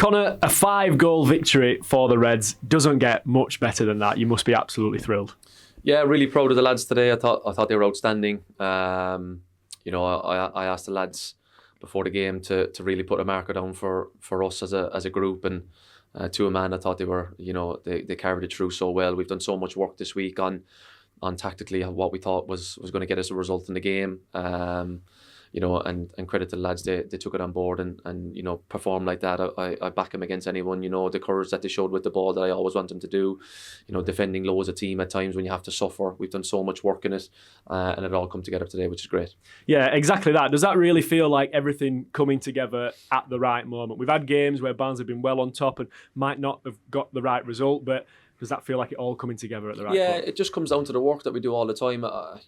Conor, a 5-goal victory for the Reds doesn't get much better than that. You must be absolutely thrilled. Yeah, really proud of the lads today. I thought they were outstanding. I asked the lads before the game to really put a marker down for us as a group, and to a man, I thought they were, they carried it through so well. We've done so much work this week on tactically what we thought was going to get us a result in the game. And credit to the lads, they took it on board and performed like that. I back them against anyone. The courage that they showed with the ball that I always want them to do. Defending low as a team at times when you have to suffer. We've done so much work in it, and it all come together today, which is great. Yeah, exactly that. Does that really feel like everything coming together at the right moment? We've had games where Barnsley have been well on top and might not have got the right result, but does that feel like it all coming together at the right point? It just comes down to the work that we do all the time. I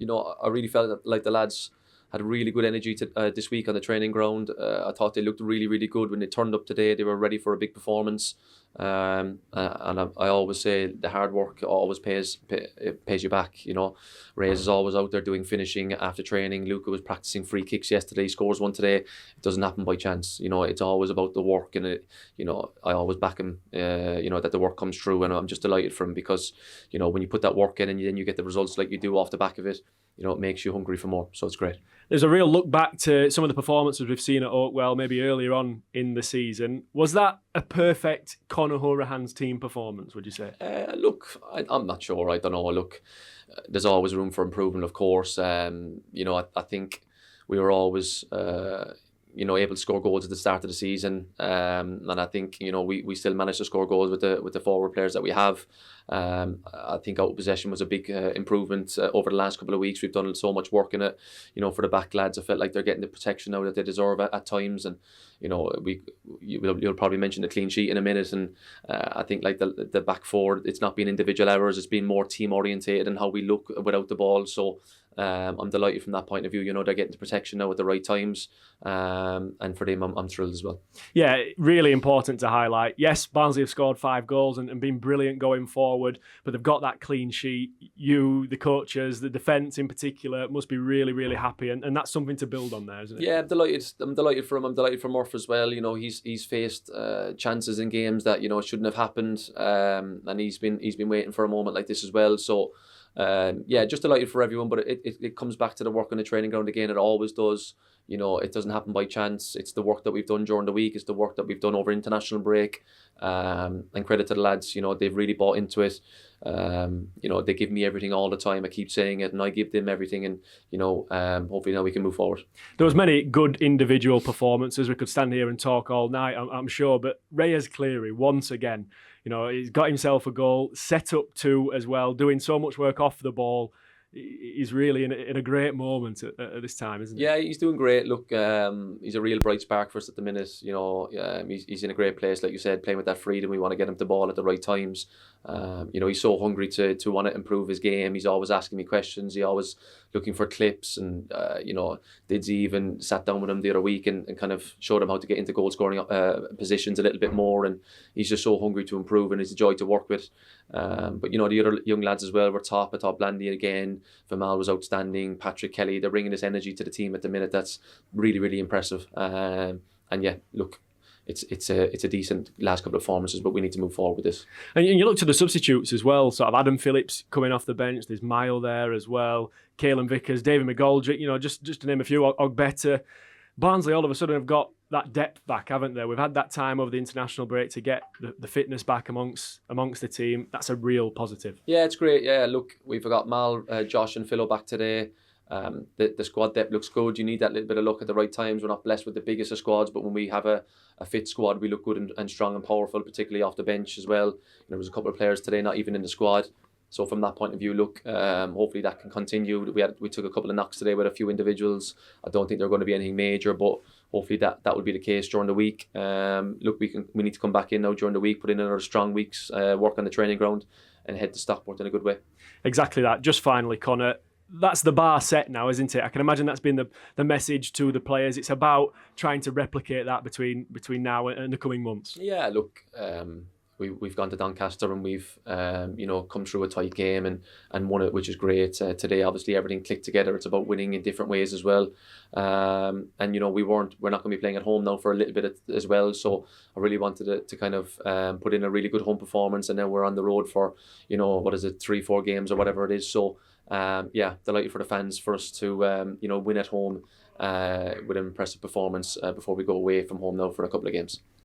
really felt like the lads had really good energy this week on the training ground. I thought they looked really, really good when they turned up today. They were ready for a big performance. And I always say the hard work always pays you back. Reyes is always out there doing finishing after training. Luca was practicing free kicks yesterday. He scores one today. It doesn't happen by chance. It's always about the work, and I always back him. That the work comes through, and I'm just delighted for him because when you put that work in and then you get the results like you do off the back of it, it makes you hungry for more. So it's great. There's a real look back to some of the performances we've seen at Oakwell, maybe earlier on in the season. Was that a perfect Conor Hourihane's team performance, would you say? I'm not sure. I don't know. There's always room for improvement, of course. I think we were always able to score goals at the start of the season, and I think we still managed to score goals with the forward players that we have. I think out of possession was a big improvement over the last couple of weeks. We've done so much work in it. For the back lads, I felt like they're getting the protection now that they deserve at times, and you'll probably mention the clean sheet in a minute, and I think like the back four, it's not been individual errors, it's been more team orientated and how we look without the ball. So I'm delighted from that point of view. They're getting the protection now at the right times, and for them I'm thrilled as well. Yeah, really important to highlight. Yes, Barnsley have scored 5 goals and been brilliant going forward, but they've got that clean sheet. You, the coaches, the defence in particular, must be really, really happy, and that's something to build on there, isn't it? Yeah, I'm delighted for him. I'm delighted for Murph as well. He's faced chances in games that shouldn't have happened, and he's been waiting for a moment like this as well. So just delighted for everyone, but it comes back to the work on the training ground again. It always does. It doesn't happen by chance. It's the work that we've done during the week. It's the work that we've done over international break. And credit to the lads. They've really bought into it. They give me everything all the time. I keep saying it, and I give them everything. And hopefully now we can move forward. There was many good individual performances. We could stand here and talk all night, I'm sure. But Reyes Cleary, once again, he's got himself a goal, set up 2 as well, doing so much work off the ball. He's really in a great moment at this time, isn't he? Yeah, he's doing great. Look, he's a real bright spark for us at the minute. He's in a great place, like you said, playing with that freedom. We want to get him the ball at the right times. He's so hungry to want to improve his game. He's always asking me questions. He's always looking for clips, and Didsy even sat down with him the other week and kind of showed him how to get into goal scoring positions a little bit more. And he's just so hungry to improve, and he's a joy to work with. But the other young lads as well were top. I thought Blandy again. Vimal was outstanding. Patrick Kelly, they're bringing this energy to the team at the minute. That's really, really impressive. And yeah, look, it's a decent last couple of performances, but we need to move forward with this. And you look to the substitutes as well. Sort of Adam Phillips coming off the bench. There's Mile there as well. Caelan Vickers, David McGoldrick. Just to name a few. Ogbeta. Barnsley all of a sudden have got that depth back, haven't they? We've had that time over the international break to get the fitness back amongst the team. That's a real positive. Yeah, it's great. Yeah, look, we've got Mal, Josh and Philo back today. The squad depth looks good. You need that little bit of luck at the right times. We're not blessed with the biggest of squads, but when we have a fit squad, we look good and strong and powerful, particularly off the bench as well. There was a couple of players today not even in the squad. So from that point of view, look, hopefully that can continue. We took a couple of knocks today with a few individuals. I don't think they're going to be anything major, but hopefully that will be the case during the week. Look, we need to come back in now during the week, put in another strong week's work on the training ground, and head to Stockport in a good way. Exactly that. Just finally, Conor, that's the bar set now, isn't it? I can imagine that's been the message to the players. It's about trying to replicate that between now and the coming months. Yeah, look, we've gone to Doncaster and we've come through a tight game and won it, which is great. Today, obviously, everything clicked together. It's about winning in different ways as well. And we're not going to be playing at home now for a little bit as well. So I really wanted to kind of put in a really good home performance, and then we're on the road for 3-4 games or whatever it is. So delighted for the fans for us to win at home with an impressive performance before we go away from home now for a couple of games.